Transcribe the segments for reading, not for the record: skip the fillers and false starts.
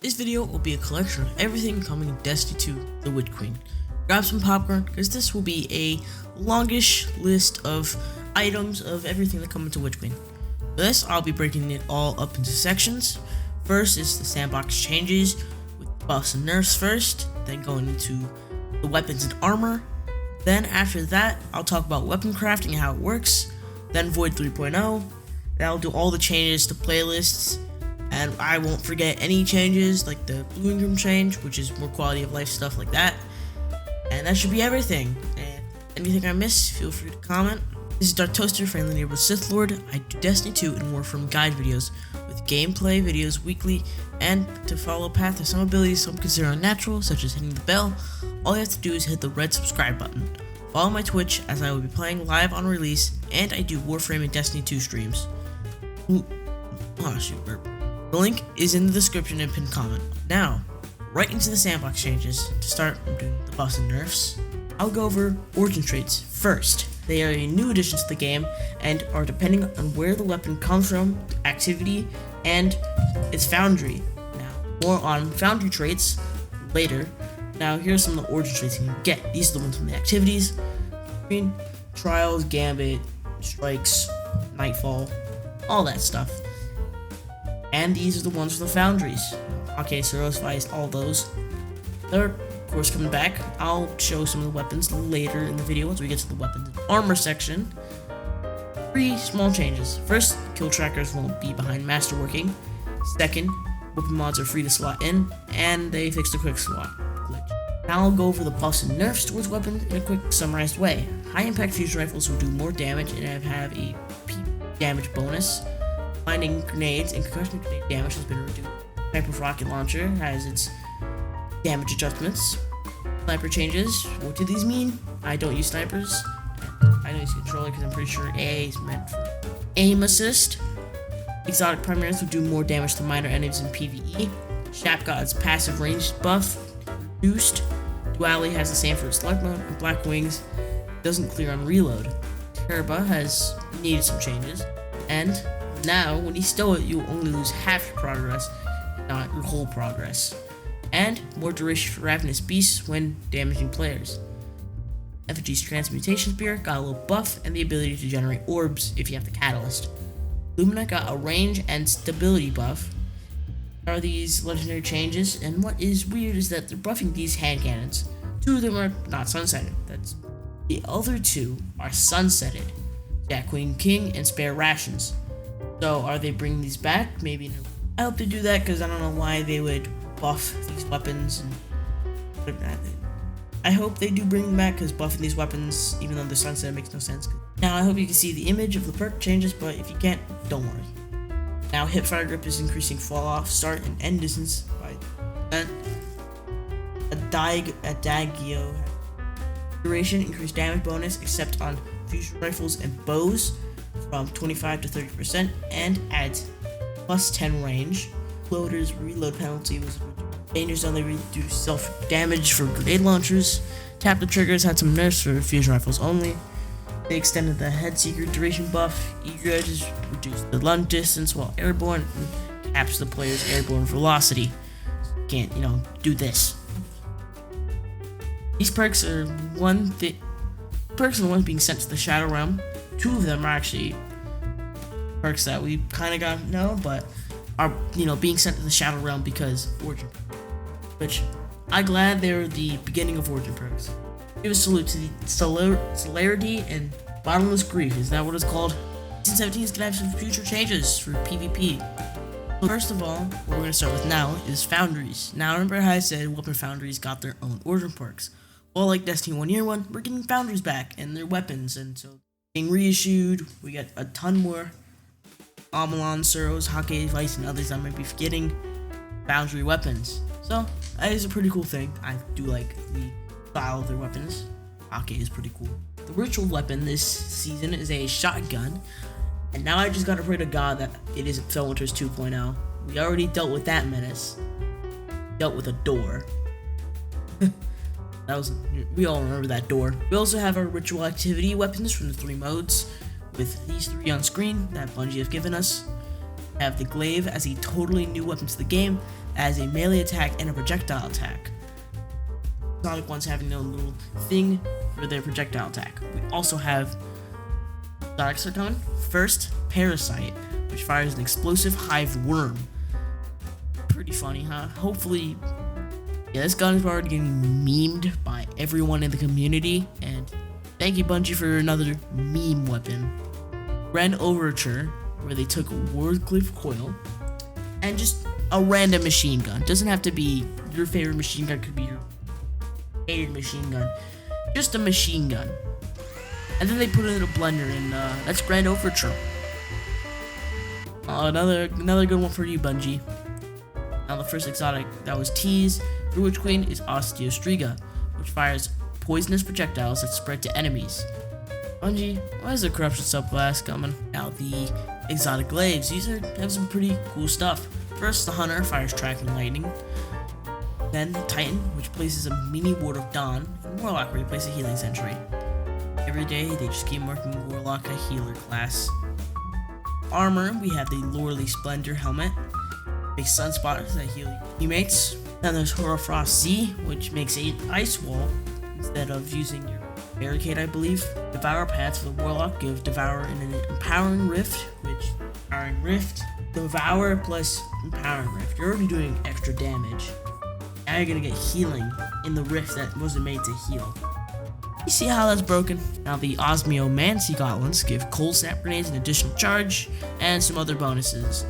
This video will be a collection of everything coming in Destiny 2 The Witch Queen. Grab some popcorn, because this will be a longish list of items of everything that come into Witch Queen. For this, I'll be breaking it all up into sections. First is the sandbox changes, with buffs and nerfs first, then going into the weapons and armor. Then after that, I'll talk about weapon crafting and how it works. Then Void 3.0, then I'll do all the changes to playlists, and I won't forget any changes like the Blue Room change, which is more quality of life stuff like that. And that should be everything. And anything I miss, feel free to comment. This is Dark Toaster, friendly neighborhood Sith Lord. I do Destiny 2 and warframe guide videos with gameplay videos weekly, and to follow a path to some abilities some consider unnatural, such as hitting the bell, all you have to do is hit the red subscribe button. Follow my Twitch, as I will be playing live on release, and I do warframe and Destiny 2 streams. Oh shoot, burp. The link is in the description and pinned comment. Now, right into the sandbox changes. To start, I'm doing the buffs and nerfs. I'll go over origin traits first. They are a new addition to the game and are depending on where the weapon comes from, activity, and its foundry. Now, more on foundry traits later. Now, here's some of the origin traits you can get. These are the ones from the activities: Green, Trials, Gambit, Strikes, Nightfall, all that stuff. And these are the ones for the foundries. Okay, Suros, Vice, all those. They're, of course, coming back. I'll show some of the weapons later in the video once we get to the weapons and armor section. 3 small changes. First, kill trackers won't be behind masterworking. Second, weapon mods are free to slot in, and they fixed the quick slot glitch. Now I'll go over the buffs and nerfs towards weapons in a quick summarized way. High impact fusion rifles will do more damage and have a PP damage bonus. Finding grenades and concussion grenade damage has been reduced. Type of rocket launcher has its damage adjustments. Sniper changes. What do these mean? I don't use snipers. I don't use controller because I'm pretty sure AA is meant for aim assist. Exotic primaries will do more damage to minor enemies in PvE. Shap God's passive range buff reduced. Duality has the same for its select mode, and Black Wings doesn't clear on reload. Terba has needed some changes, and now when you stow it, you will only lose half your progress, not your whole progress. And more duration for Ravenous Beasts when damaging players. Effigy's Transmutation Spear got a little buff and the ability to generate orbs if you have the catalyst. Lumina got a range and stability buff. There are these legendary changes, and what is weird is that they're buffing these hand cannons. 2 of them are not sunsetted. The other 2 are sunsetted. Jack Queen King and Spare Rations. So are they bringing these back? Maybe no. I hope they do that, because I don't know why they would buff these weapons. And I hope they do bring them back, because buffing these weapons, even though they're sunset, makes no sense. Now I hope you can see the image of the perk changes, but if you can't, don't worry. Now hipfire grip is increasing fall off, start, and end distance by 10%. Adagio duration increased damage bonus except on fusion rifles and bows from 25 to 30%, and adds plus 10 range. Loader's reload penalty was danger zone. They reduced self damage for grenade launchers. Tap the triggers had some nerfs for fusion rifles only. They extended the Headseeker duration buff. Eager edges reduced the lung distance while airborne, and caps the player's airborne velocity. So you can't, do this. These perks are the ones being sent to the Shadow Realm. 2 of them are actually perks that we kind of got to know, but are being sent to the Shadow Realm because Origin, which I'm glad they're the beginning of Origin perks. Give a salute to the Celerity and Bottomless Grief. Is that what it's called? Season 17 is going to have some future changes for PvP. So first of all, what we're going to start with now is Foundries. Now remember how I said weapon Foundries got their own Origin perks? Well, like Destiny 1 Year 1, we're getting Foundries back and their weapons, and so being reissued. We get a ton more Amalon, Suros, Hake, Vice, and others I might be forgetting Foundry weapons. So that is a pretty cool thing. I do like the style of their weapons. Hake is pretty cool. The ritual weapon this season is a shotgun, and now I just gotta pray to God that it isn't Felwinter's 2.0. We already dealt with that menace. Dealt with a door. We all remember that door. We also have our ritual activity weapons from the 3 modes, with these 3 on screen that Bungie have given us. have the Glaive as a totally new weapon to the game, as a melee attack and a projectile attack. Exotic ones having their own little thing for their projectile attack. We also have exotics are coming. First, Parasite, which fires an explosive hive worm. Pretty funny, huh? Hopefully, yeah, this gun is already getting memed by everyone in the community, and thank you Bungie for another meme weapon. Grand Overture, where they took Warglyph Coil and just a random machine gun. Doesn't have to be your favorite machine gun, could be your hated machine gun. Just a machine gun. And then they put it in a blender, and that's Grand Overture. Another good one for you, Bungie. Now the first exotic that was teased for Witch Queen is Osteostriga, which fires poisonous projectiles that spread to enemies. Bungie, why is the corruption subclass coming? Now the exotic Glaives. These have some pretty cool stuff. First, the Hunter fires tracking lightning. Then the Titan, which places a mini Ward of Dawn, and Warlock, where you place a healing sentry. Every day, they just keep marking Warlock a healer class. Armor, we have the Lordly Splendor helmet, a Sunspot that heal teammates. Then there's Hoarfrost Z, which makes an ice wall instead of using your barricade, I believe. Devour pads for the Warlock give Devour an Empowering Rift, which Empowering Rift, Devour plus Empowering Rift. You're already doing extra damage. Now you're gonna get healing in the rift that wasn't made to heal. You see how that's broken? Now the Osmiomancy Gauntlets give cold snap grenades an additional charge and some other bonuses.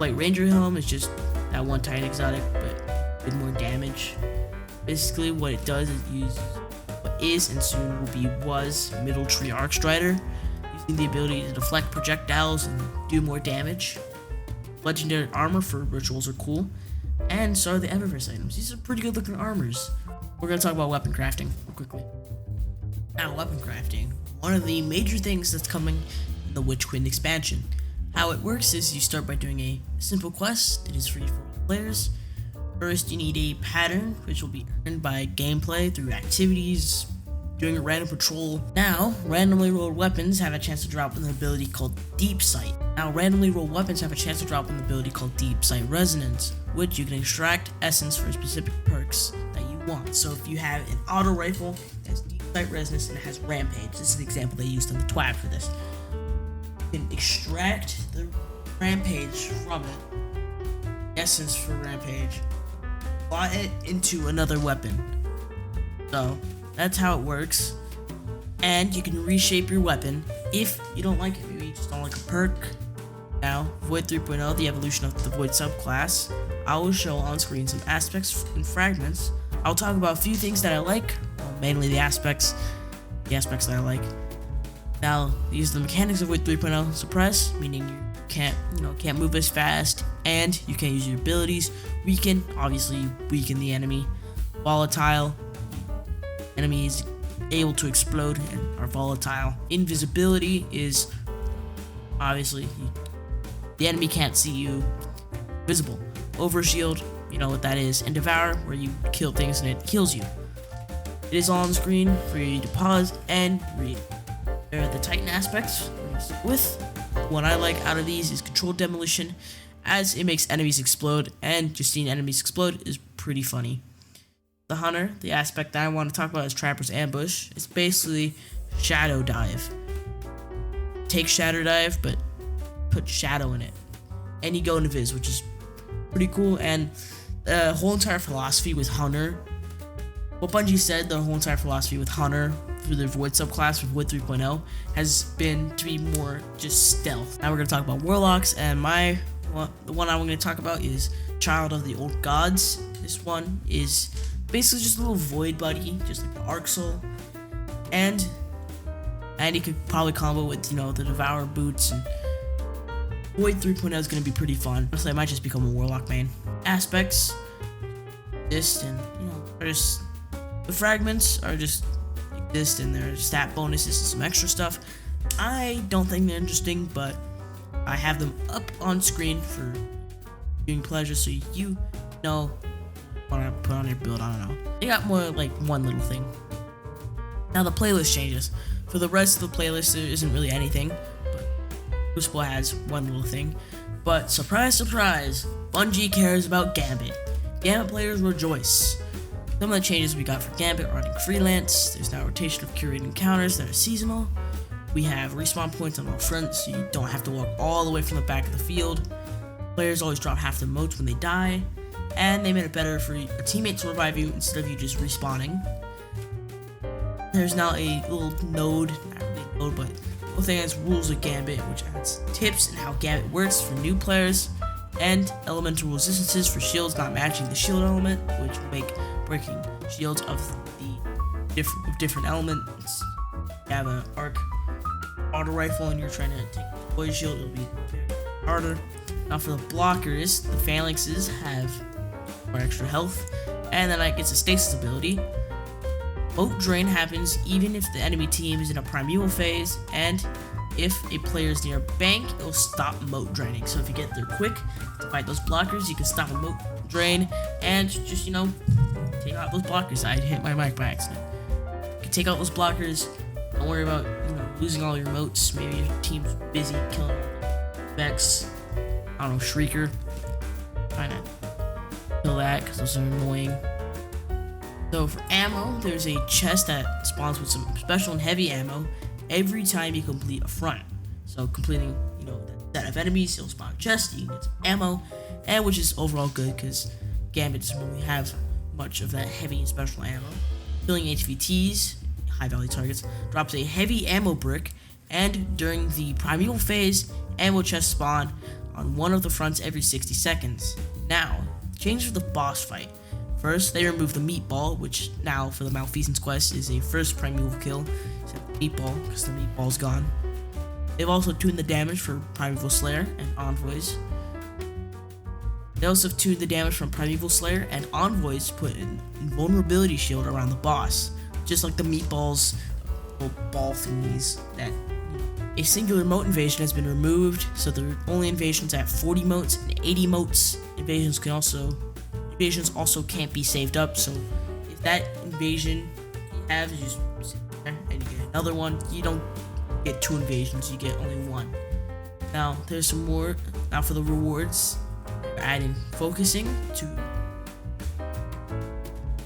Light Ranger Helm is just that one Titan exotic, but with more damage. Basically, what it does is use what is and soon will be Middle Tree Arcstrider, using the ability to deflect projectiles and do more damage. Legendary armor for rituals are cool, and so are the Eververse items. These are pretty good looking armors. We're gonna talk about weapon crafting real quickly. Now, weapon crafting, one of the major things that's coming in the Witch Queen expansion. How it works is you start by doing a simple quest that is free for all players. First, you need a pattern, which will be earned by gameplay through activities, doing a random patrol. Now, randomly rolled weapons have a chance to drop with an ability called Deep Sight. Now, randomly rolled weapons have a chance to drop with an ability called Deep Sight Resonance, which you can extract essence for specific perks that you want. So if you have an auto rifle that has Deep Sight Resonance and it has Rampage, this is an example they used on the Twab for this. You can extract the Rampage from it, essence for Rampage, slot it into another weapon. So that's how it works. And you can reshape your weapon if you don't like it. Maybe you just don't like a perk. Now, Void 3.0, the evolution of the Void subclass. I will show on screen some aspects and fragments. I'll talk about a few things that I like, mainly the aspects that I like. Now, these are the mechanics of Void 3.0. Suppress, meaning you can't move as fast, and you can't use your abilities. Weaken, obviously you weaken the enemy. Volatile, enemies able to explode and are volatile. Invisibility is obviously the enemy can't see you. Visible. Overshield, you know what that is. And Devour, where you kill things and it kills you. It is on screen for you to pause and read. There are the Titan aspects. With what I like out of these is controlled demolition, as it makes enemies explode, and just seeing enemies explode is pretty funny. The Hunter, the aspect that I want to talk about is Trapper's Ambush. It's basically Shadow Dive. Take Shadow Dive, but put Shadow in it. And you go into Viz, which is pretty cool. And the whole entire philosophy with Hunter, what Bungie said, the whole entire philosophy with Hunter through the Void subclass with Void 3.0 has been to be more just stealth. Now we're going to talk about Warlocks, and the one I'm going to talk about is Child of the Old Gods. This one is basically just a little void buddy, just like the Arc Soul, and you could probably combo with the Devour boots. And Void 3.0 is going to be pretty fun. Honestly, I might just become a Warlock main. Aspects, this, and there's the fragments are just exist, and there's stat bonuses and some extra stuff. I don't think they're interesting, but I have them up on screen for doing pleasure, so you know what I put on your build. I don't know. They got more like one little thing. Now the playlist changes. For the rest of the playlist, there isn't really anything, but Crucible has one little thing. But surprise, surprise, Bungie cares about Gambit. Gambit players rejoice. Some of the changes we got for Gambit are running freelance. There's now rotation of curated encounters that are seasonal. We have respawn points on all fronts, so you don't have to walk all the way from the back of the field. Players always drop half their motes when they die, and they made it better for a teammate to revive you instead of you just respawning. There's now a little node, not really a node, but a little thing that's rules of Gambit, which adds tips on how Gambit works for new players, and elemental resistances for shields not matching the shield element, which will make breaking shields of the different elements. You have an arc auto rifle and you're trying to take a poison shield, it'll be harder. Now for the blockers, the phalanxes have more extra health, and then it gets a stasis ability. Mote drain happens even if the enemy team is in a primeval phase, and if a player is near a bank, it will stop mote draining. So if you get there quick to fight those blockers, you can stop a mote drain and just, take out those blockers. I hit my mic by accident. You can take out those blockers. Don't worry about, losing all your motes. Maybe your team's busy killing Vex. I don't know, Shrieker. Trying to kill that because those are annoying. So for ammo, there's a chest that spawns with some special and heavy ammo every time you complete a front. So completing, that set of enemies, it'll spawn a chest, you can get some ammo, and which is overall good because Gambit doesn't really have much of that heavy and special ammo. Killing HVTs, high value targets, drops a heavy ammo brick, and during the primeval phase, ammo chests spawn on one of the fronts every 60 seconds. Now, change for the boss fight. First, they remove the meatball, which now for the Malfeasance quest is a first primeval kill, except the meatball, because the meatball's gone. They've also tuned the damage for Primeval Slayer and Envoys. They also have tuned the damage from Primeval Slayer and Envoys to put an invulnerability shield around the boss, just like the meatballs, little ball thingies that. A singular mote invasion has been removed, so the only invasions at 40 motes and 80 motes. Invasions also can't be saved up, so if that invasion you have is just sit there and you get another one, you don't get 2 invasions, you get only 1. Now there's some more. Now for the rewards, we're adding focusing to.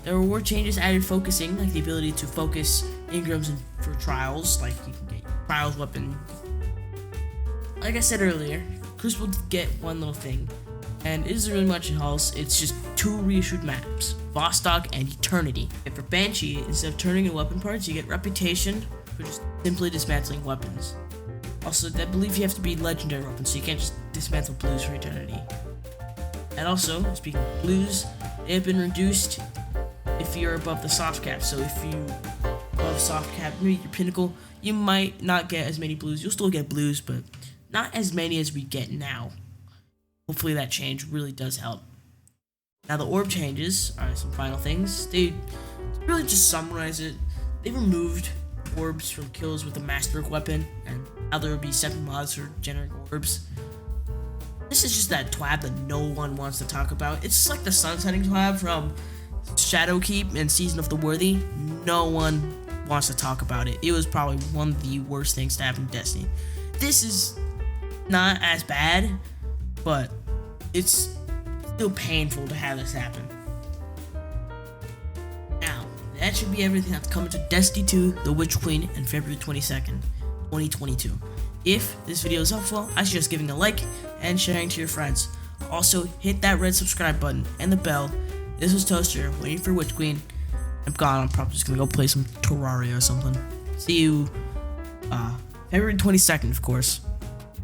The reward changes added focusing, like the ability to focus engrams for trials, like you can get your trials weapon. Like I said earlier, Crucible did get one little thing, and it isn't really much else. It's just 2 reissued maps, Vostok and Eternity. And for Banshee, instead of turning in weapon parts, you get Reputation for just simply dismantling weapons. Also, I believe you have to be legendary weapons, so you can't just dismantle blues for Eternity. And also, speaking of blues, they have been reduced if you're above the soft cap. So if you above soft cap, maybe your pinnacle, you might not get as many blues. You'll still get blues, but not as many as we get now. Hopefully that change really does help. Now the orb changes are some final things. They really just summarize it. They removed orbs from kills with a masterwork weapon, and now there will be 7 mods for generating orbs. This is just that twab that no one wants to talk about. It's just like the sunsetting twab from Shadowkeep and Season of the Worthy. No one wants to talk about it. It was probably one of the worst things to happen in Destiny. This is not as bad, but it's still painful to have this happen. Now, that should be everything that's coming to Destiny 2, The Witch Queen, on February 22nd, 2022. If this video is helpful, I suggest giving a like and sharing to your friends. Also, hit that red subscribe button and the bell. This was Toaster, waiting for Witch Queen. I'm gone. I'm probably just gonna go play some Terraria or something. See you, February 22nd, of course.